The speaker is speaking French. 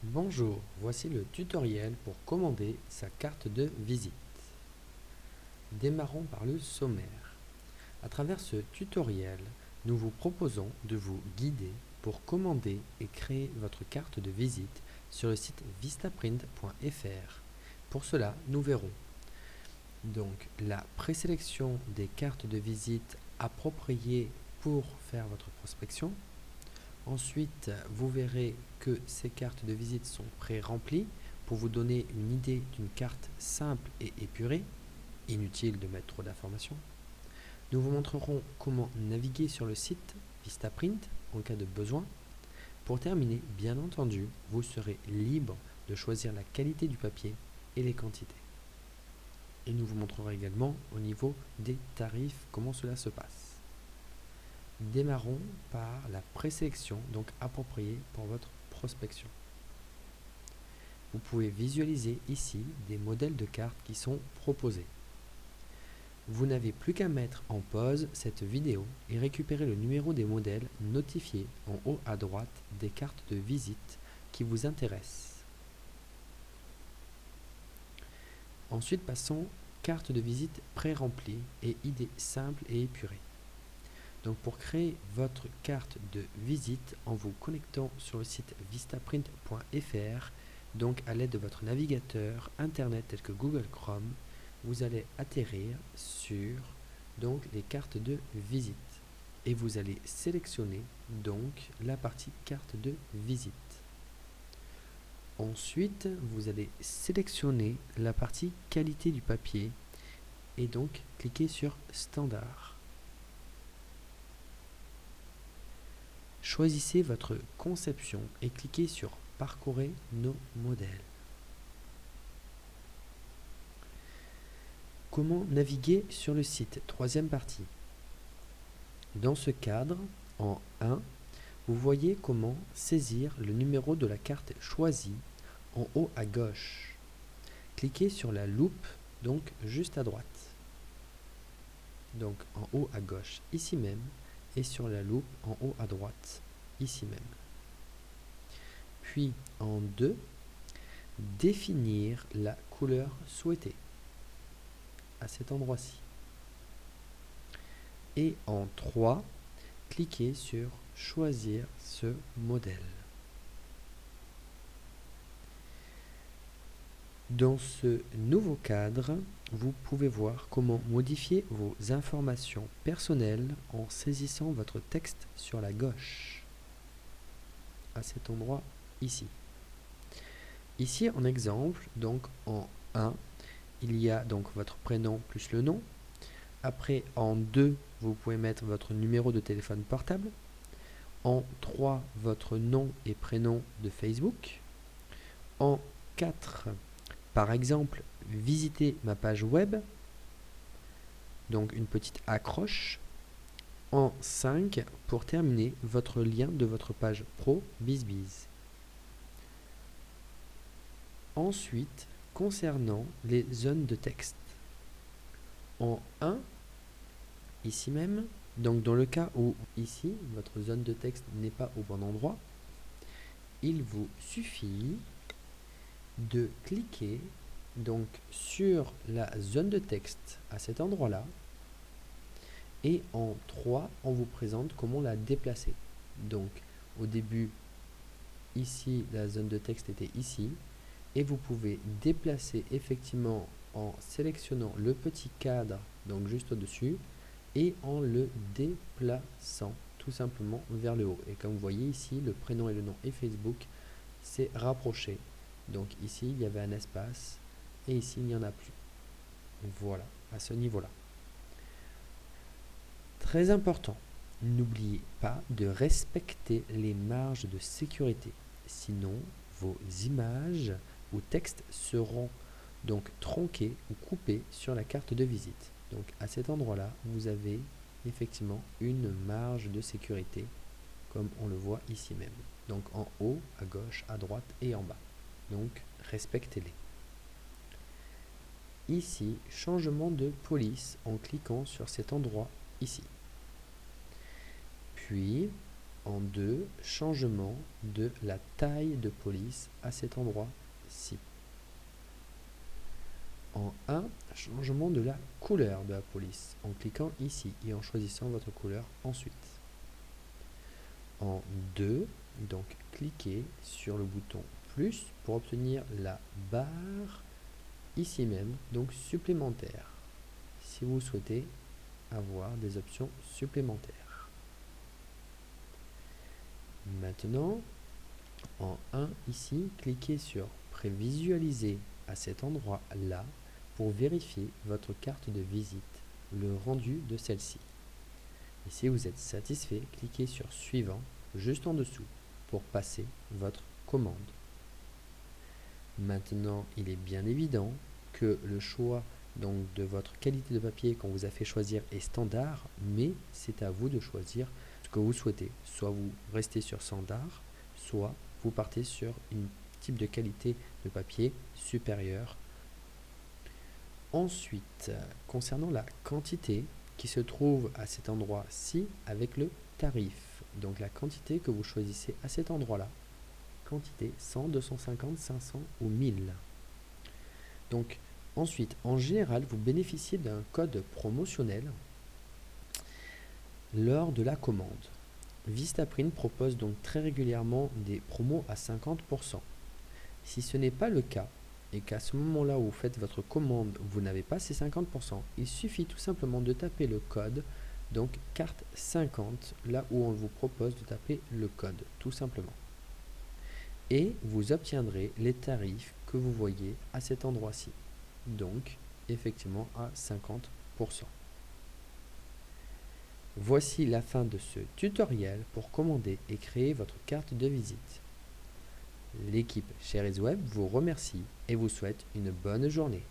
Bonjour, voici le tutoriel pour commander sa carte de visite. Démarrons par le sommaire. À travers ce tutoriel, nous vous proposons de vous guider pour commander et créer votre carte de visite sur le site vistaprint.fr. Pour cela, nous verrons donc la présélection des cartes de visite appropriées pour faire votre prospection. Ensuite, vous verrez que ces cartes de visite sont pré-remplies pour vous donner une idée d'une carte simple et épurée. Inutile de mettre trop d'informations. Nous vous montrerons comment naviguer sur le site Vistaprint en cas de besoin. Pour terminer, bien entendu, vous serez libre de choisir la qualité du papier et les quantités. Et nous vous montrerons également au niveau des tarifs comment cela se passe. Démarrons par la présélection, donc appropriée pour votre prospection. Vous pouvez visualiser ici des modèles de cartes qui sont proposés. Vous n'avez plus qu'à mettre en pause cette vidéo et récupérer le numéro des modèles notifiés en haut à droite des cartes de visite qui vous intéressent. Ensuite, passons carte de visite pré-remplie et idée simple et épurée. Donc pour créer votre carte de visite en vous connectant sur le site vistaprint.fr, donc à l'aide de votre navigateur internet tel que Google Chrome, vous allez atterrir sur donc les cartes de visite et vous allez sélectionner donc la partie carte de visite. Ensuite, vous allez sélectionner la partie qualité du papier et donc cliquer sur standard. Choisissez votre conception et cliquez sur Parcourez nos modèles. Comment naviguer sur le site? Troisième partie. Dans ce cadre, en 1, vous voyez comment saisir le numéro de la carte choisie en haut à gauche. Cliquez sur la loupe, donc juste à droite. Donc en haut à gauche, ici même, et sur la loupe en haut à droite, ici même. Puis en 2, définir la couleur souhaitée à cet endroit-ci. Et en 3, cliquez sur choisir ce modèle. Dans ce nouveau cadre, vous pouvez voir comment modifier vos informations personnelles en saisissant votre texte sur la gauche, à cet endroit ici. Ici en exemple, donc en 1, il y a donc votre prénom plus le nom. Après en 2, vous pouvez mettre votre numéro de téléphone portable. En 3, votre nom et prénom de Facebook. En 4, par exemple, visitez ma page web, donc une petite accroche. En 5, pour terminer, votre lien de votre page pro BizBiz. Ensuite, concernant les zones de texte. En 1, ici même, donc dans le cas où ici, votre zone de texte n'est pas au bon endroit, il vous suffit de cliquer donc sur la zone de texte à cet endroit-là et en 3, on vous présente comment la déplacer. Donc au début, ici, la zone de texte était ici et vous pouvez déplacer effectivement en sélectionnant le petit cadre donc juste au-dessus et en le déplaçant tout simplement vers le haut. Et comme vous voyez ici, le prénom et le nom et Facebook s'est rapproché. Donc ici, il y avait un espace et ici, il n'y en a plus. Voilà, à ce niveau-là. Très important, n'oubliez pas de respecter les marges de sécurité. Sinon, vos images ou textes seront donc tronqués ou coupés sur la carte de visite. Donc à cet endroit-là, vous avez effectivement une marge de sécurité, comme on le voit ici même. Donc en haut, à gauche, à droite et en bas. Donc respectez-les. Ici, changement de police en cliquant sur cet endroit ici. Puis, En 2, changement de la taille de police à cet endroit-ci. En 1, changement de la couleur de la police en cliquant ici et en choisissant votre couleur ensuite. En 2, donc cliquez sur le bouton plus pour obtenir la barre ici même, donc supplémentaire, si vous souhaitez avoir des options supplémentaires. Maintenant, en 1 ici, cliquez sur prévisualiser à cet endroit-là pour vérifier votre carte de visite, le rendu de celle-ci. Et si vous êtes satisfait, cliquez sur suivant juste en dessous pour passer votre commande. Maintenant, il est bien évident que le choix donc de votre qualité de papier qu'on vous a fait choisir est standard, mais c'est à vous de choisir ce que vous souhaitez. Soit vous restez sur standard, soit vous partez sur un type de qualité de papier supérieur. Ensuite, concernant la quantité qui se trouve à cet endroit-ci avec le tarif, donc la quantité que vous choisissez à cet endroit-là, quantité 100, 250, 500 ou 1000. Donc ensuite, en général, vous bénéficiez d'un code promotionnel lors de la commande. Vistaprint propose donc très régulièrement des promos à 50%. Si ce n'est pas le cas et qu'à ce moment-là où vous faites votre commande, vous n'avez pas ces 50%, il suffit tout simplement de taper le code, donc carte 50, là où on vous propose de taper le code, tout simplement. Et vous obtiendrez les tarifs que vous voyez à cet endroit-ci, donc effectivement à 50%. Voici la fin de ce tutoriel pour commander et créer votre carte de visite. L'équipe Cherezweb vous remercie et vous souhaite une bonne journée.